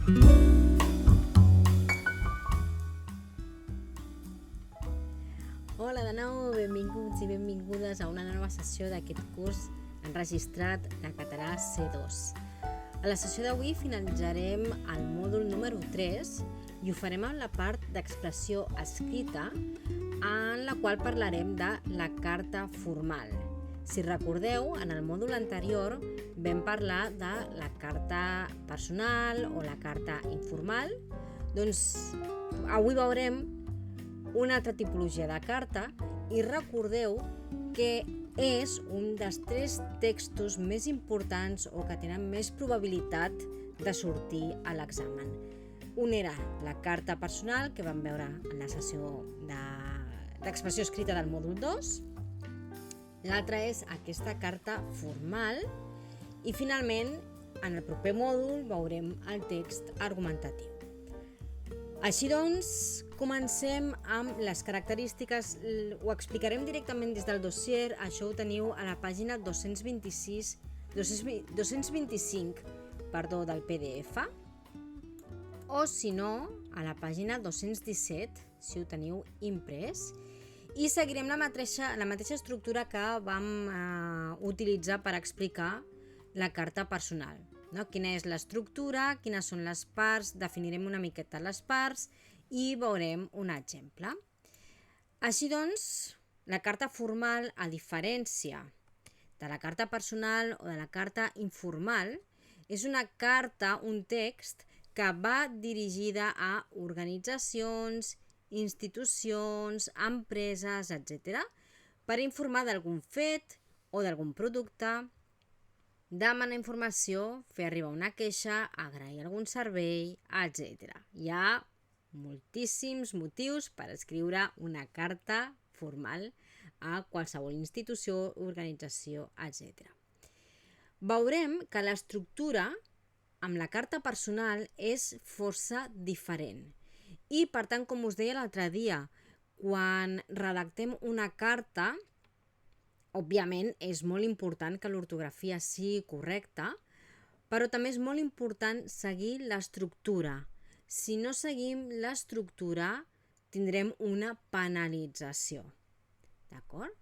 Hola de nou, benvinguts i benvingudes a una nova sessió d'aquest curs enregistrat de català C2. A la sessió d'avui finalitzarem el mòdul número 3 i ho farem en la part d'expressió escrita, en la qual parlarem de la carta formal. Si recordeu, en el mòdul anterior vam parlar de la carta personal o la carta informal. Doncs avui veurem una altra tipologia de carta i recordeu que és un dels 3 textos més importants o que tenen més probabilitat de sortir a l'examen. Un era la carta personal, que vam veure en la sessió d'expressió escrita del mòdul 2. L'altra és aquesta carta formal i finalment en el proper mòdul veurem el text argumentatiu. Així doncs, comencem amb les característiques. Ho explicarem directament des del dossier, això ho teniu a la pàgina 225 del PDF, o si no, a la pàgina 217, si ho teniu imprès, i seguirem la mateixa estructura que vam utilitzar per explicar la carta personal. Quina és l'estructura, quines són les parts, definirem una miqueta les parts i veurem un exemple. Així doncs, la carta formal, a diferència de la carta personal o de la carta informal, és una carta, un text que va dirigida a organitzacions, institucions, empreses, etc., per informar d'algun fet o d'algun producte, demanar informació, fer arribar una queixa, agrair algun servei, etc. Hi ha moltíssims motius per escriure una carta formal a qualsevol institució, organització, etc. Veurem que l'estructura amb la carta personal és força diferent. I, per tant, com us deia l'altre dia, quan redactem una carta, òbviament és molt important que l'ortografia sigui correcta, però també és molt important seguir l'estructura. Si no seguim l'estructura, tindrem una penalització. D'acord?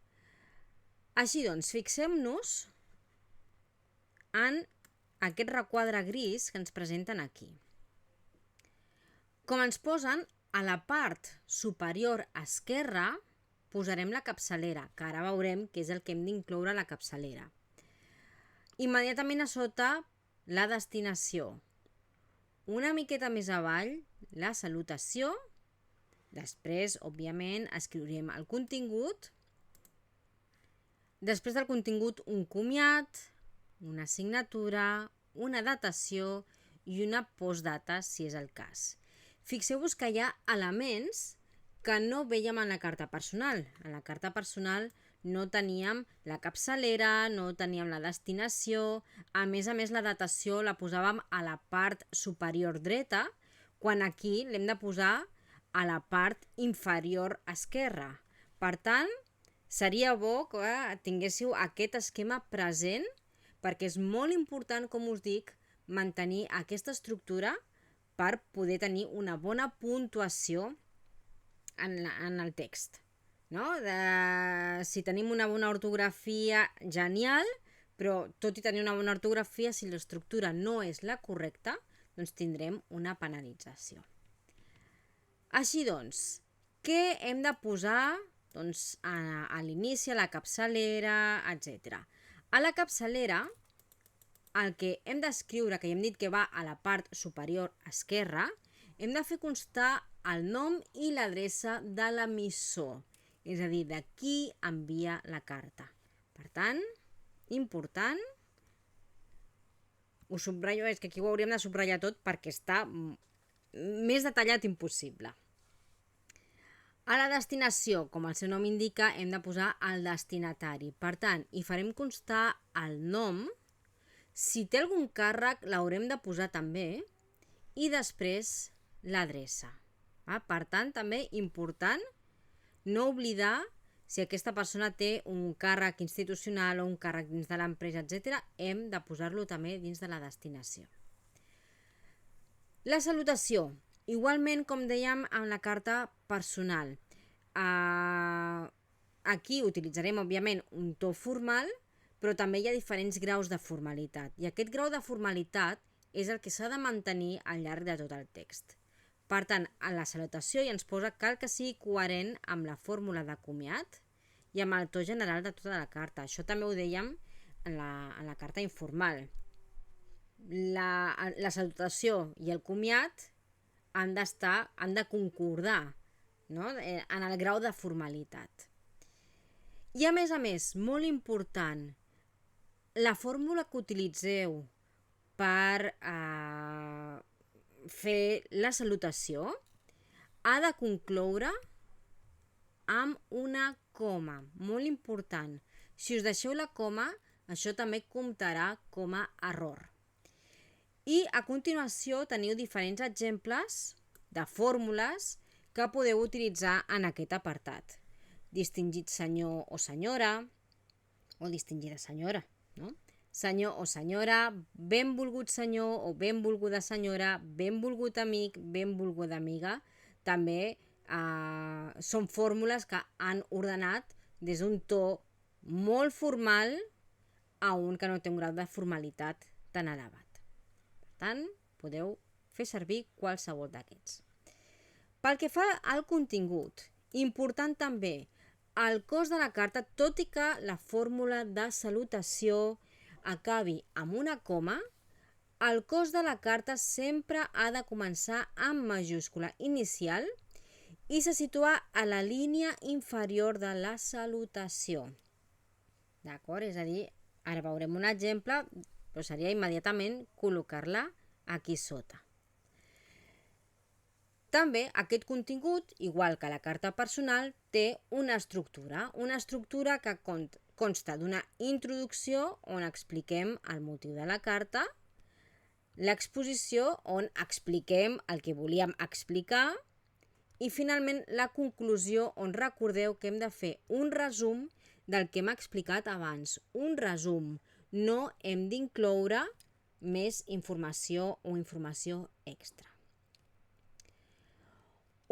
Així doncs, fixem-nos en aquest requadre gris que ens presenten aquí. Com ens posen, a la part superior esquerra posarem la capçalera, que ara veurem què és el que hem d'incloure a la capçalera. Immediatament a sota, la destinació. Una miqueta més avall, la salutació. Després, òbviament, escriurem el contingut. Després del contingut, un comiat, una signatura, una datació i una postdata, si és el cas. Fixeu-vos que hi ha elements que no vèiem en la carta personal. En la carta personal no teníem la capçalera, no teníem la destinació, a més, la datació la posàvem a la part superior dreta, quan aquí l'hem de posar a la part inferior esquerra. Per tant, seria bo que tinguéssiu aquest esquema present, perquè és molt important, com us dic, mantenir aquesta estructura per poder tenir una bona puntuació en el text. Si tenim una bona ortografia, genial, però tot i tenir una bona ortografia, si l'estructura no és la correcta, doncs tindrem una penalització. Així doncs, què hem de posar a l'inici, a la capçalera, etc. A la capçalera, el que hem d'escriure, que ja hem dit que va a la part superior esquerra, hem de fer constar el nom i l'adreça de l'emissor, és a dir, de qui envia la carta. Per tant, important, ho subratllo, és que aquí ho hauríem de subratllar tot perquè està més detallat impossible. A la destinació, com el seu nom indica, hem de posar el destinatari. Per tant, hi farem constar el nom. Si té algun càrrec, l'haurem de posar també. I després, l'adreça. Per tant, també important no oblidar si aquesta persona té un càrrec institucional o un càrrec dins de l'empresa, etc., hem de posar-lo també dins de la destinació. La salutació, igualment com dèiem amb la carta personal. Aquí utilitzarem, òbviament, un to formal, però també hi ha diferents graus de formalitat. I aquest grau de formalitat és el que s'ha de mantenir al llarg de tot el text. Per tant, a la salutació ja ens posa cal que sigui coherent amb la fórmula de comiat i amb el to general de tota la carta. Això també ho dèiem en la carta informal. La salutació i el comiat han de concordar, no? En el grau de formalitat. I a més, molt important, la fórmula que utilitzeu per fer la salutació ha de concloure amb una coma, molt important. Si us deixeu la coma, això també comptarà com a error. I a continuació teniu diferents exemples de fórmules que podeu utilitzar en aquest apartat. Distingit senyor o senyora, o distingida senyora, no? Senyor o senyora, benvolgut senyor o benvolguda senyora, benvolgut amic, benvolguda amiga. També són fórmules que han ordenat des d'un to molt formal a un que no té un grau de formalitat tan elevat. Per tant, podeu fer servir qualsevol d'aquests. Pel que fa al contingut, important també el cos de la carta, tot i que la fórmula de salutació acabi amb una coma, el cos de la carta sempre ha de començar amb majúscula inicial i se situa a la línia inferior de la salutació. D'acord? És a dir, ara veurem un exemple, però seria immediatament col·locar-la aquí sota. També aquest contingut, igual que la carta personal, té una estructura que consta d'una introducció on expliquem el motiu de la carta, l'exposició on expliquem el que volíem explicar i finalment la conclusió on recordeu que hem de fer un resum del que hem explicat abans. Un resum, no hem d'incloure més informació o informació extra.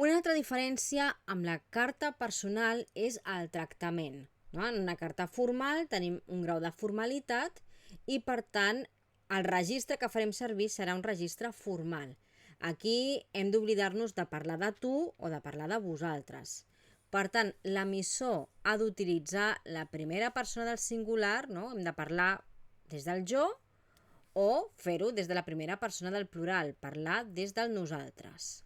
Una altra diferència amb la carta personal és el tractament. En una carta formal tenim un grau de formalitat i, per tant, el registre que farem servir serà un registre formal. Aquí hem d'oblidar-nos de parlar de tu o de parlar de vosaltres. Per tant, l'emissor ha d'utilitzar la primera persona del singular, no? Hem de parlar des del jo o fer-ho des de la primera persona del plural, parlar des del nosaltres.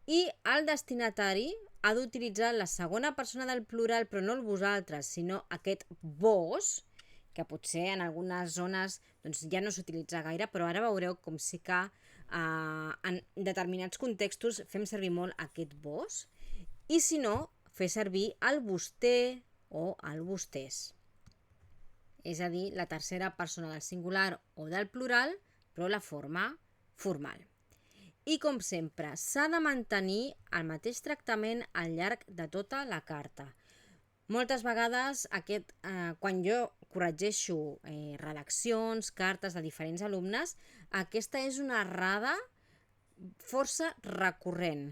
I el destinatari ha d'utilitzar la segona persona del plural, però no el vosaltres, sinó aquest vos, que potser en algunes zones ja no s'utilitza gaire, però ara veureu com sí que en determinats contextos fem servir molt aquest vos, i si no, fer servir el vostè o el vostès. És a dir, la tercera persona del singular o del plural, però la forma formal. I com sempre, s'ha de mantenir el mateix tractament al llarg de tota la carta. Moltes vegades, quan jo corregeixo redaccions, cartes de diferents alumnes, aquesta és una errada força recurrent.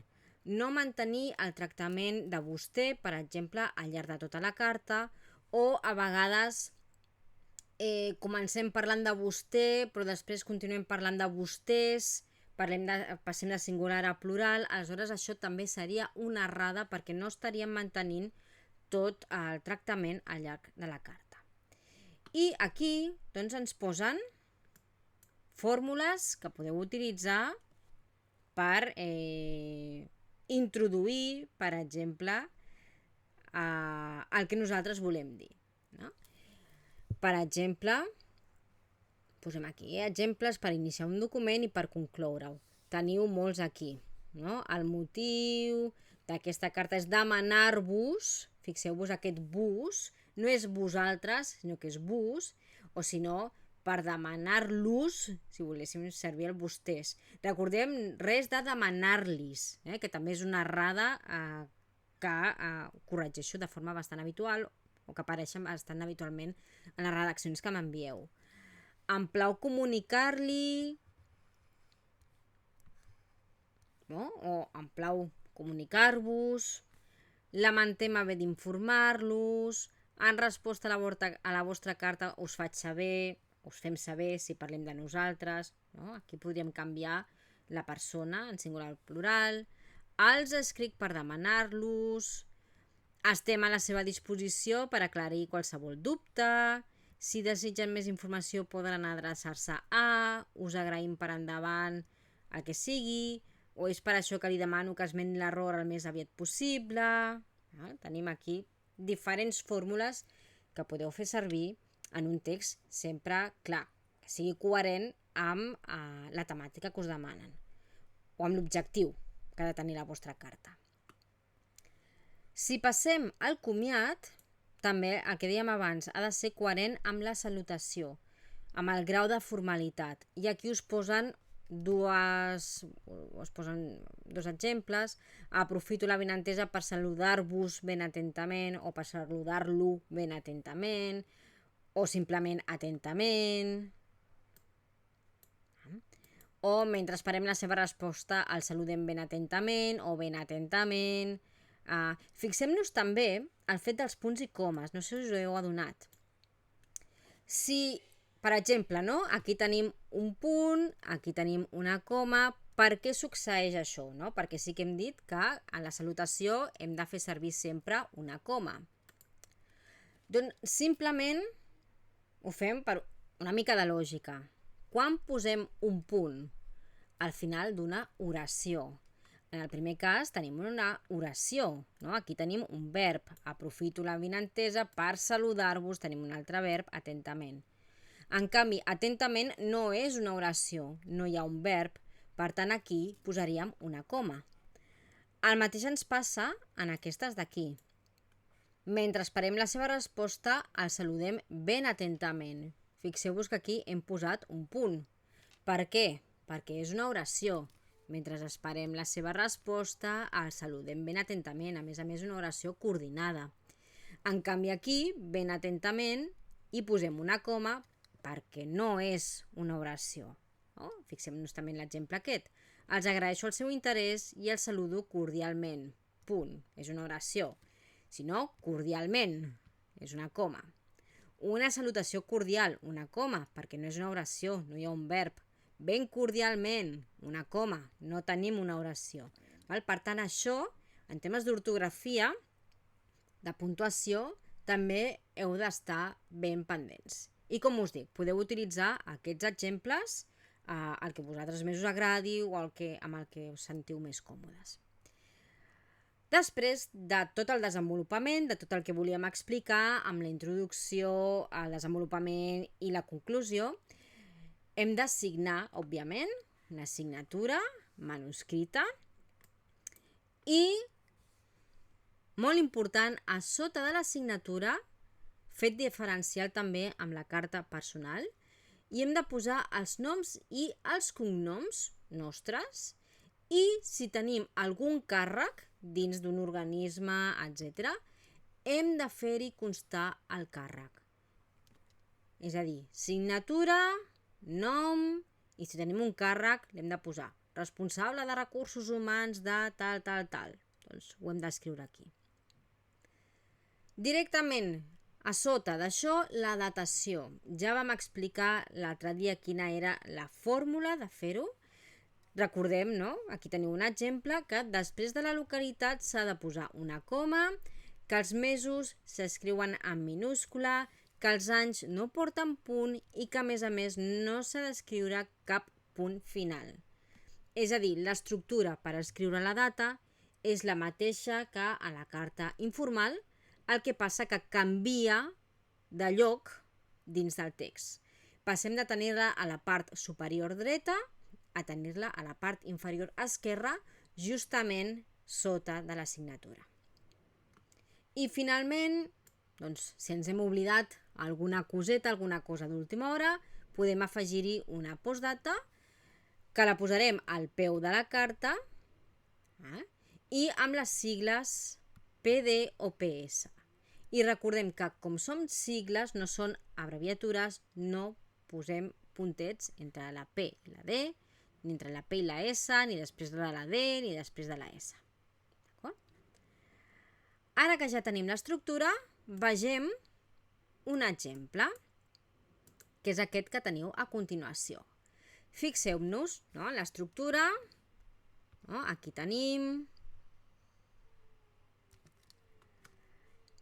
No mantenir el tractament de vostè, per exemple, al llarg de tota la carta, o a vegades comencem parlant de vostè, però després continuem parlant de vostès, passem de singular a plural, aleshores això també seria una errada perquè no estaríem mantenint tot el tractament al llarg de la carta. I aquí ens posen fórmules que podeu utilitzar per introduir, per exemple, el que nosaltres volem dir. No? Per exemple, posem aquí exemples per iniciar un document i per concloure-ho. Teniu molts aquí. No? El motiu d'aquesta carta és demanar-vos, fixeu-vos aquest vos, no és vosaltres, sinó que és vos, o si no, per demanar-los, si volguéssim servir el vostès. Recordem, res de demanar-lis, que també és una errada que corregeixo de forma bastant habitual o que apareixen bastant habitualment en les redaccions que m'envieu. Em plau comunicar-li no? O em plau comunicar-vos, lamentem haver d'informar-los, en resposta a la vostra carta us faig saber, us fem saber si parlem de nosaltres, no? Aquí podríem canviar la persona en singular al plural, els escric per demanar-los, estem a la seva disposició per aclarir qualsevol dubte, si desitgen més informació poden adreçar-se a, us agraïm per endavant el que sigui, o és per això que li demano que esmeni l'error el més aviat possible. Tenim aquí diferents fórmules que podeu fer servir en un text sempre clar, que sigui coherent amb la temàtica que us demanen o amb l'objectiu que ha de tenir la vostra carta. Si passem al comiat, també el que dèiem abans ha de ser coherent amb la salutació, amb el grau de formalitat. I aquí us posen dos exemples. Aprofito l'avinentesa per saludar-vos ben atentament o per saludar-lo ben atentament o simplement atentament. O mentre esperem la seva resposta el saludem ben atentament o ben atentament. Fixem-nos també el fet dels punts i comes, no sé si us ho heu adonat. Si, per exemple, no? Aquí tenim un punt, aquí tenim una coma, per què succeeix això? No? Perquè sí que hem dit que a la salutació hem de fer servir sempre una coma. Doncs simplement ho fem per una mica de lògica. Quan posem un punt al final d'una oració? En el primer cas tenim una oració, no? Aquí tenim un verb, aprofito l'avinentesa per saludar-vos, tenim un altre verb, atentament. En canvi, atentament no és una oració, no hi ha un verb, per tant aquí posaríem una coma. El mateix ens passa en aquestes d'aquí. Mentre esperem la seva resposta, el saludem ben atentament. Fixeu-vos que aquí hem posat un punt. Per què? Perquè és una oració. Mentre esperem la seva resposta, el saludem ben atentament. A més, una oració coordinada. En canvi, aquí, ben atentament, hi posem una coma perquè no és una oració. No? Fixem-nos també en l'exemple aquest. Els agraeixo el seu interès i els saludo cordialment. Punt. És una oració. Si no, cordialment. És una coma. Una salutació cordial, una coma, perquè no és una oració, no hi ha un verb. Ben cordialment, una coma, no tenim una oració. Per tant, això, en temes d'ortografia, de puntuació, també heu d'estar ben pendents. I com us dic, podeu utilitzar aquests exemples, el que a vosaltres més us agradi o amb el que us sentiu més còmodes. Després de tot el desenvolupament, de tot el que volíem explicar, amb la introducció, el desenvolupament i la conclusió, hem d'assignar, òbviament, una assignatura manuscrita i, molt important, a sota de l'assignatura, fet diferencial també amb la carta personal, i hem de posar els noms i els cognoms nostres i si tenim algun càrrec dins d'un organisme, etc., hem de fer-hi constar el càrrec. És a dir, signatura, nom, i si tenim un càrrec l'hem de posar responsable de recursos humans de tal. Doncs ho hem d'escriure aquí. Directament a sota d'això, la datació. Ja vam explicar l'altre dia quina era la fórmula de fer-ho. Recordem, no? Aquí teniu un exemple que després de la localitat s'ha de posar una coma, que els mesos s'escriuen en minúscula, que els anys no porten punt i que, a més, no s'ha d'escriure cap punt final. És a dir, l'estructura per escriure la data és la mateixa que a la carta informal, el que passa que canvia de lloc dins del text. Passem de tenir-la a la part superior dreta a tenir-la a la part inferior esquerra, justament sota de la signatura. I finalment, doncs, si ens hem oblidat alguna coseta, alguna cosa d'última hora, podem afegir-hi una postdata que la posarem al peu de la carta i amb les sigles PD o PS. I recordem que com són sigles, no són abreviatures, no posem puntets entre la P i la D, ni entre la P i la S, ni després de la D, ni després de la S. D'acord? Ara que ja tenim l'estructura, vegem un exemple, que és aquest que teniu a continuació. Fixeu-nos, no, en l'estructura, no? Aquí tenim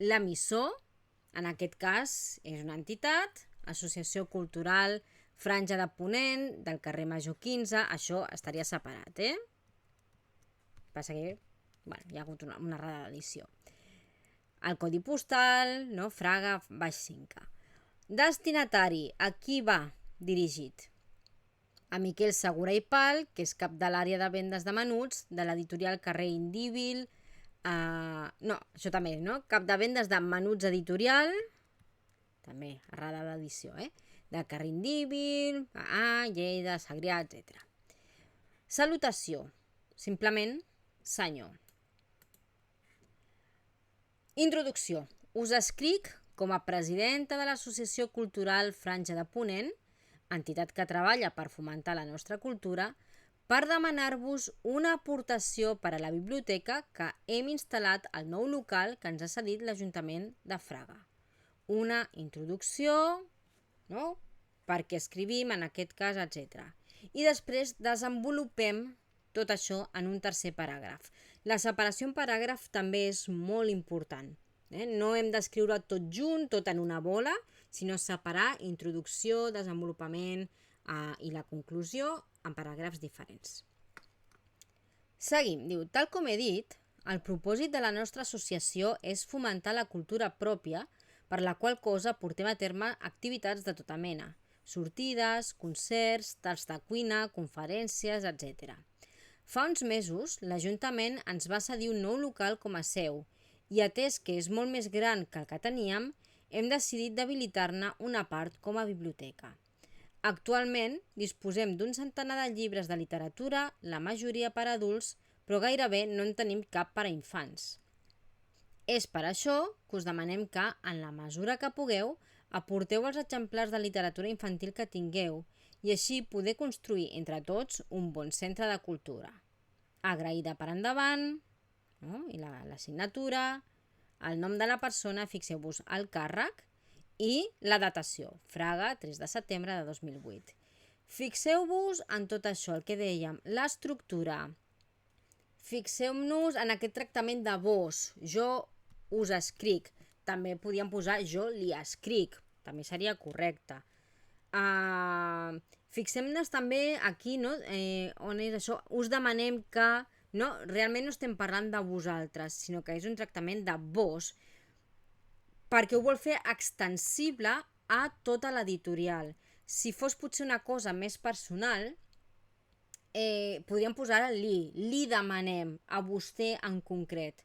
l'emissor, en aquest cas és una entitat, Associació Cultural Franja de Ponent, del carrer Major 15, això estaria separat, Passa que, hi ha hagut una errada d'edició. El codi postal, no? Fraga, baix 5. Destinatari, a qui va dirigit? A Miquel Segura i Pal, que és cap de l'àrea de vendes de menuts de l'editorial Carrer Indíbil. No, això també, no? Cap de vendes de menuts editorial, també, errada d'edició, de Carrer Indíbil, Lleida, Segrià, etc. Salutació, simplement senyor. Introducció. Us escric com a presidenta de l'Associació Cultural Franja de Ponent, entitat que treballa per fomentar la nostra cultura, per demanar-vos una aportació per a la biblioteca que hem instal·lat al nou local que ens ha cedit l'Ajuntament de Fraga. Una introducció, no? Per què escrivim, en aquest cas, etc. I després desenvolupem tot això en un tercer paràgraf. La separació en paràgraf també és molt important. No hem d'escriure tot junt, tot en una bola, sinó separar introducció, desenvolupament i la conclusió en paràgrafs diferents. Seguim. Diu, tal com he dit, el propòsit de la nostra associació és fomentar la cultura pròpia, per la qual cosa portem a terme activitats de tota mena, sortides, concerts, talls de cuina, conferències, etc. Fa uns mesos, l'Ajuntament ens va cedir un nou local com a seu, i atès que és molt més gran que el que teníem, hem decidit d'habilitar-ne una part com a biblioteca. Actualment disposem d'un centenar de llibres de literatura, la majoria per a adults, però gairebé no en tenim cap per a infants. És per això que us demanem que, en la mesura que pugueu, aporteu els exemplars de literatura infantil que tingueu i així poder construir entre tots un bon centre de cultura. Agraïda per endavant, no? I la signatura, el nom de la persona, fixeu-vos el càrrec i la datació, Fraga, 3 de setembre de 2008. Fixeu-vos en tot això, el que dèiem, l'estructura. Fixeu-nos en aquest tractament de vos, jo us escric. També podíem posar jo li escric, també seria correcte. Fixem-nos també aquí, no? On és això? Us demanem que, no? Realment no estem parlant de vosaltres, sinó que és un tractament de vos, perquè ho vol fer extensible a tota l'editorial. Si fos potser una cosa més personal, podríem posar el li demanem a vostè en concret,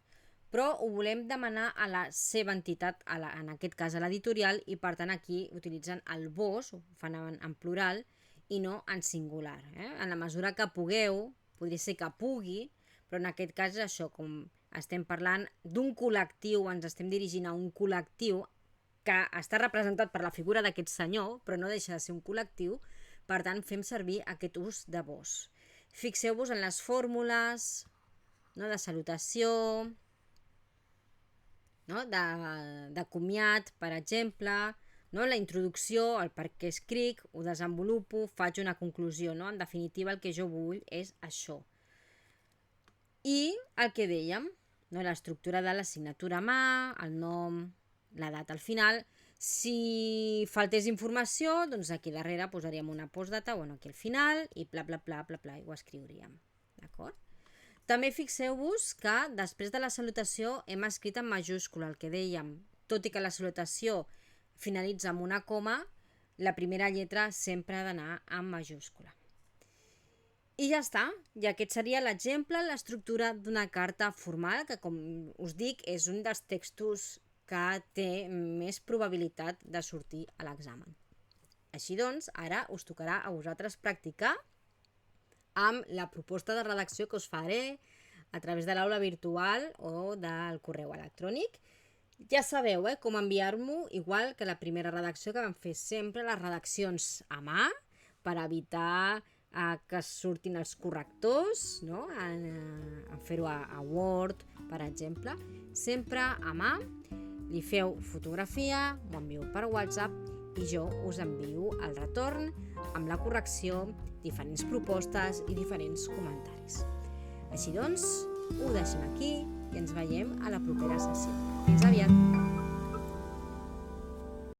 però ho volem demanar a la seva entitat, en aquest cas a l'editorial, i per tant aquí utilitzen el vos, ho fan en plural i no en singular. En la mesura que pugueu, podria ser que pugui, però en aquest cas és això, com estem parlant d'un col·lectiu, ens estem dirigint a un col·lectiu que està representat per la figura d'aquest senyor, però no deixa de ser un col·lectiu, per tant fem servir aquest ús de vos. Fixeu-vos en les fórmules, no, de salutació, no, de comiat, per exemple, no, la introducció, el per què escric, ho desenvolupo, faig una conclusió, no? En definitiva el que jo vull és això. I el que dèiem, no, l'estructura de la signatura a mà, el nom, la data al final. Si faltés informació, doncs aquí darrere posaríem una postdata, bueno, aquí al final, i bla bla bla bla bla, i ho escriuríem. D'acord? També fixeu-vos que després de la salutació hem escrit en majúscula el que dèiem, tot i que la salutació finalitza amb una coma, la primera lletra sempre ha d'anar en majúscula. I ja està, i aquest seria l'exemple, l'estructura d'una carta formal, que com us dic és un dels textos que té més probabilitat de sortir a l'examen. Així doncs, ara us tocarà a vosaltres practicar amb la proposta de redacció que us faré a través de l'aula virtual o del correu electrònic. Ja sabeu com enviar-m'ho, igual que la primera redacció que vam fer sempre, les redaccions a mà, per evitar que surtin els correctors, no? En fer-ho a Word, per exemple. Sempre a mà, li feu fotografia, m'ho envieu per WhatsApp i jo us envio el retorn amb la correcció, diferents propostes i diferents comentaris. Així doncs, ho deixem aquí i ens veiem a la propera sessió. Fins aviat!